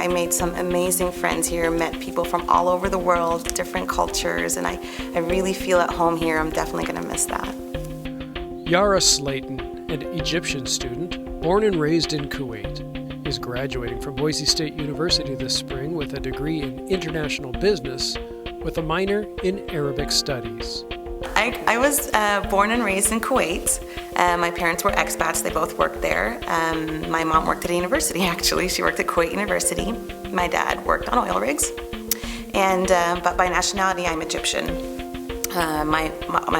I made some amazing friends here, met people from all over the world, different cultures, and I really feel at home here. I'm definitely going to miss that. Yara Slaton, an Egyptian student born and raised in Kuwait, is graduating from Boise State University this spring with a degree in international business with a minor in Arabic studies. I was born and raised in Kuwait. My parents were expats. They both worked there. My mom worked at a university, actually. She worked at Kuwait University. My dad worked on oil rigs. But by nationality, I'm Egyptian. My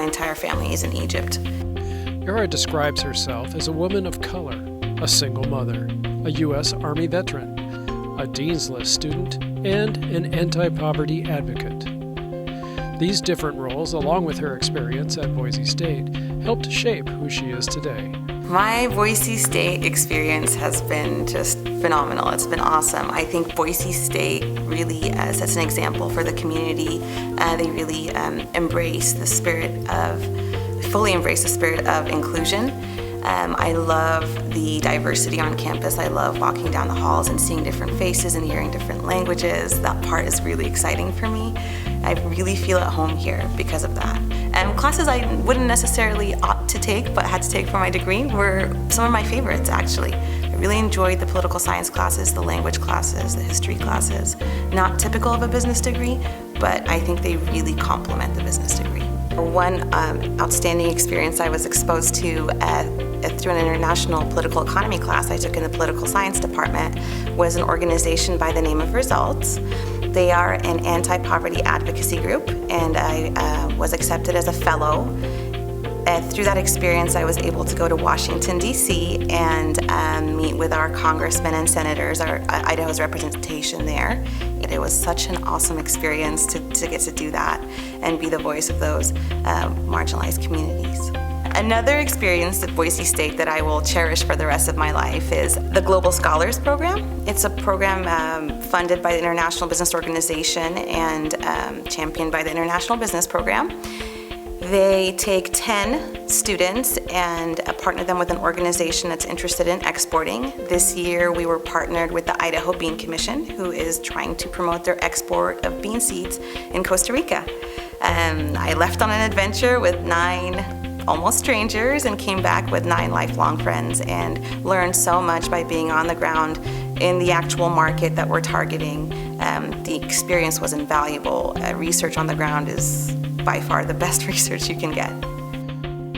entire family is in Egypt. Yara describes herself as a woman of color, a single mother, a U.S. Army veteran, a Dean's List student, and an anti-poverty advocate. These different roles, along with her experience at Boise State, helped shape who she is today. My Boise State experience has been just phenomenal. It's been awesome. I think Boise State really sets an example for the community. They really fully embrace the spirit of inclusion. I love the diversity on campus. I love walking down the halls and seeing different faces and hearing different languages. That part is really exciting for me. I really feel at home here because of that. Classes I wouldn't necessarily opt to take, but had to take for my degree, were some of my favorites, actually. I really enjoyed the political science classes, the language classes, the history classes. Not typical of a business degree, but I think they really complement the business degree. One outstanding experience I was exposed to through an international political economy class I took in the political science department was an organization by the name of Results. They are an anti-poverty advocacy group, and I was accepted as a fellow. Through that experience, I was able to go to Washington, D.C. and meet with our congressmen and senators, our Idaho's representation there. It was such an awesome experience to get to do that and be the voice of those marginalized communities. Another experience at Boise State that I will cherish for the rest of my life is the Global Scholars Program. It's a program funded by the International Business Organization and championed by the International Business Program. They take 10 students and partner them with an organization that's interested in exporting. This year we were partnered with the Idaho Bean Commission, who is trying to promote their export of bean seeds in Costa Rica. I left on an adventure with 9 almost strangers and came back with 9 lifelong friends and learned so much by being on the ground in the actual market that we're targeting. The experience was invaluable. Research on the ground is by far the best research you can get.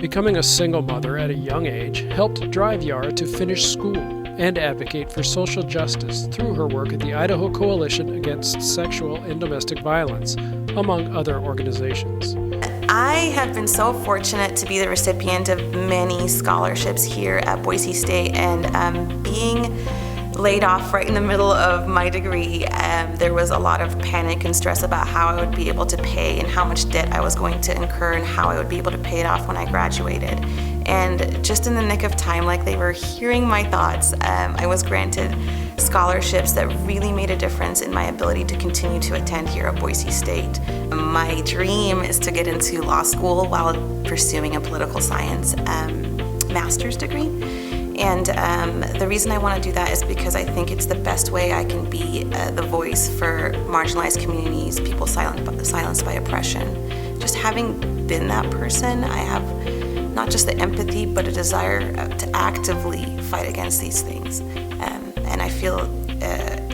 Becoming a single mother at a young age helped drive Yara to finish school and advocate for social justice through her work at the Idaho Coalition Against Sexual and Domestic Violence, among other organizations. I have been so fortunate to be the recipient of many scholarships here at Boise State, and being laid off right in the middle of my degree, there was a lot of panic and stress about how I would be able to pay and how much debt I was going to incur and how I would be able to pay it off when I graduated. And just in the nick of time, like they were hearing my thoughts, I was granted scholarships that really made a difference in my ability to continue to attend here at Boise State. My dream is to get into law school while pursuing a political science master's degree. And the reason I want to do that is because I think it's the best way I can be the voice for marginalized communities, people silenced by oppression. Just having been that person, I have not just the empathy, but a desire to actively fight against these things. And I feel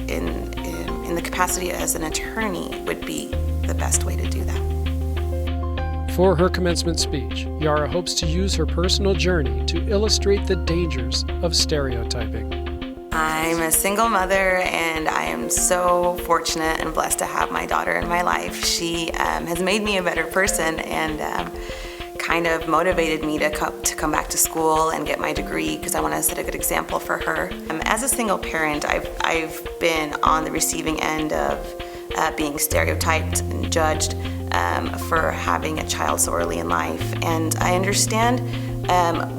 in the capacity as an attorney would be the best way to do that. For her commencement speech, Yara hopes to use her personal journey to illustrate the dangers of stereotyping. I'm a single mother, and I am so fortunate and blessed to have my daughter in my life. She has made me a better person and kind of motivated me to come back to school and get my degree because I want to set a good example for her. As a single parent, I've been on the receiving end of being stereotyped and judged for having a child so early in life, and I understand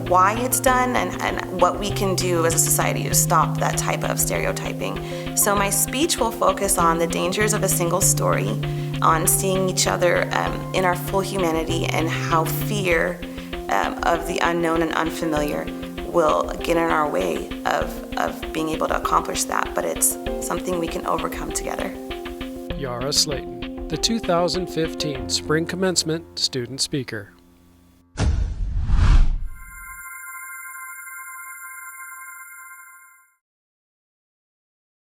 why it's done and what we can do as a society to stop that type of stereotyping. So my speech will focus on the dangers of a single story, on seeing each other in our full humanity, and how fear of the unknown and unfamiliar will get in our way of of being able to accomplish that, but it's something we can overcome together. Yara Slaton, the 2015 Spring Commencement Student Speaker.